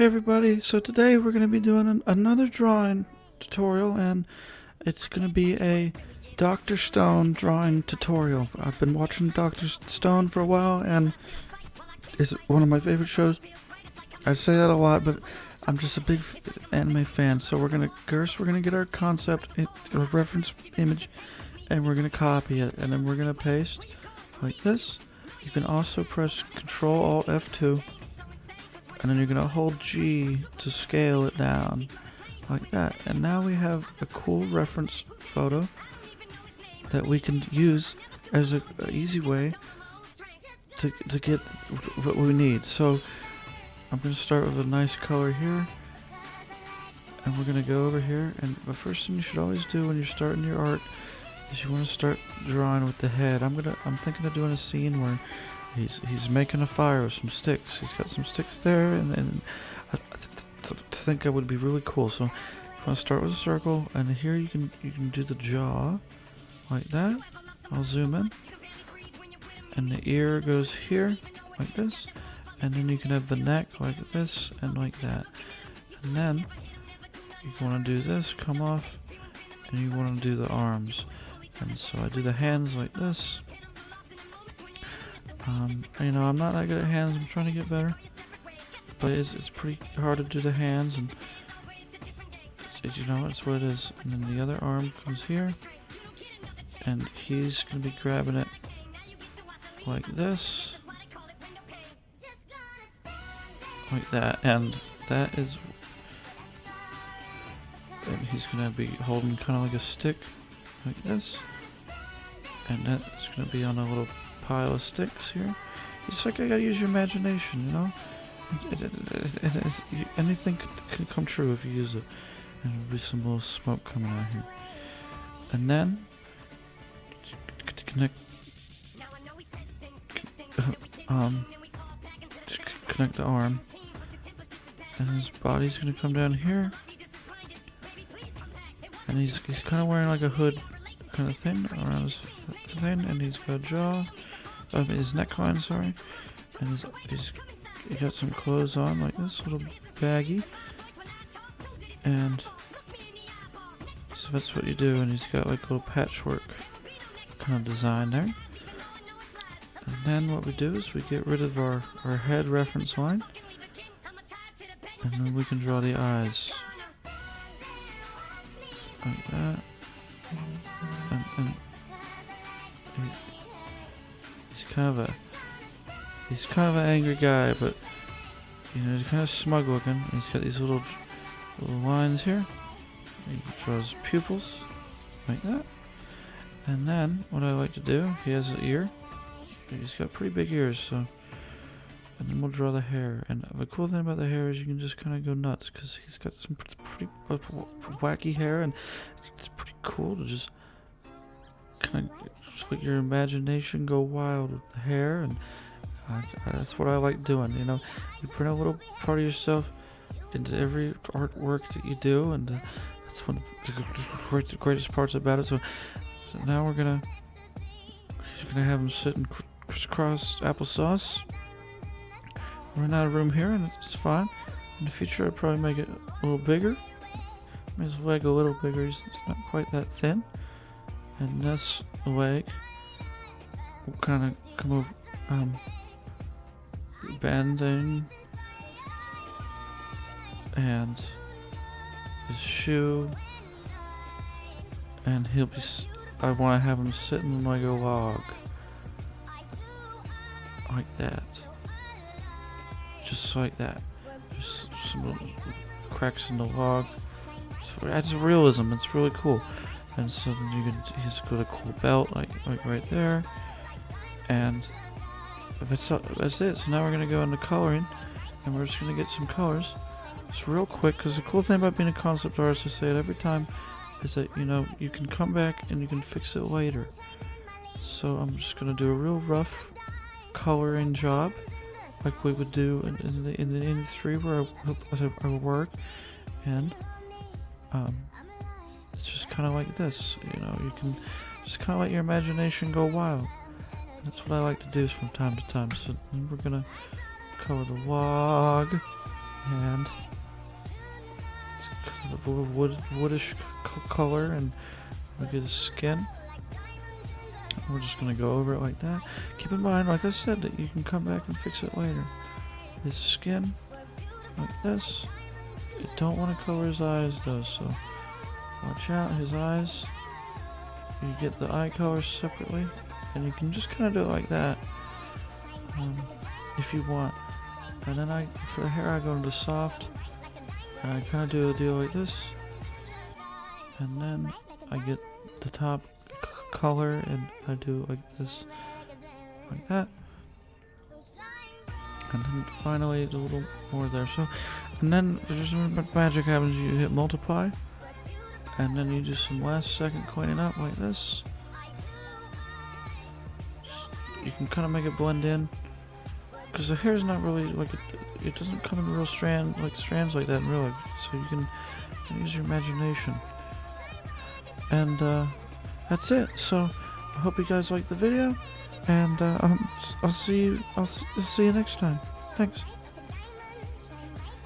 Hey everybody, so today we're going to be doing another drawing tutorial, and it's going to be a Dr. Stone drawing tutorial. I've been watching Dr. Stone for a while, and it's one of my favorite shows. I say that a lot, but I'm just a big anime fan, so we're going to get our concept, or reference image, and we're going to copy it, and then we're going to paste like this. You can also press Control Alt F2. And then you're going to hold G to scale it down like that. And now we have a cool reference photo that we can use as an easy way to get what we need. So I'm going to start with a nice color here. And we're going to go over here. And the first thing you should always do when you're starting your art is you want to start drawing with the head. I'm thinking of doing a scene where He's making a fire with some sticks. He's got some sticks there, and I think that would be really cool. So you want to start with a circle, and here you can do the jaw like that. I'll zoom in, and the ear goes here like this, and then you can have the neck like this and like that. And then you want to do this, come off, and you want to do the arms. And so I do the hands like this. I'm not that good at hands. I'm trying to get better, but it's pretty hard to do the hands, and it's what it is. And then the other arm comes here, and he's gonna be grabbing it like this, like that, and that is, and he's gonna be holding kind of like a stick, like this, and that's gonna be on a little pile of sticks here. It's like I gotta use your imagination, you know? Anything can come true if you use it. And there'll be some little smoke coming out here. And then connect the arm. And his body's gonna come down here. And he's kinda wearing like a hood kind of thing around his thing, and he's got a jaw. His neckline, sorry, and he got some clothes on like this, little baggy, and so that's what you do. And he's got like a little patchwork kind of design there. And then what we do is we get rid of our head reference line, and then we can draw the eyes like that, and he's kind of an angry guy, but he's kind of smug looking. He's got these little lines here. He draws pupils like that. And then what I like to do, he has an ear. He's got pretty big ears, so. And then we'll draw the hair. And the cool thing about the hair is you can just kind of go nuts, because he's got some pretty wacky hair, and it's pretty cool to just kind of just let your imagination go wild with the hair. And that's what I like doing. You bring a little part of yourself into every artwork that you do, and that's one of the greatest parts about it. So now we're gonna have him sit in crisscross applesauce. We're running out of room here, and it's fine. In the future, I'll probably make it a little bigger. Make his leg a little bigger. It's not quite that thin. And this leg will kind of come over, bending, and his shoe, and I want to have him sitting like a log, like that, just like that. Just some little cracks in the log. So it adds realism. It's really cool. And so then he's got a cool belt, like right there, and that's it. So now we're gonna go into coloring, and we're just gonna get some colors, just real quick. Because the cool thing about being a concept artist, I say it every time, is that you can come back and you can fix it later. So I'm just gonna do a real rough coloring job, like we would do in the industry where I work, and it's just kind of like this, you can just kind of let your imagination go wild. And that's what I like to do from time to time. So we're gonna color the log and it's kind of a woodish color, and we get his skin. We're just gonna go over it like that. Keep in mind, like I said, that you can come back and fix it later. His skin, like this. You don't want to color his eyes though, so watch out. His eyes, you get the eye colors separately, and you can just kind of do it like that if you want. And then for the hair, I go into soft, and I kind of do a deal like this, and then I get the top color, and I do like this, like that, and then finally a little more there. So, and then just when magic happens, you hit multiply, and then you do some last second cleaning up like this. You can kind of make it blend in, because the hair's not really like it doesn't come in real strands like that in real life. So you can use your imagination, and that's it. So I hope you guys liked the video, and I'll see you next time. Thanks.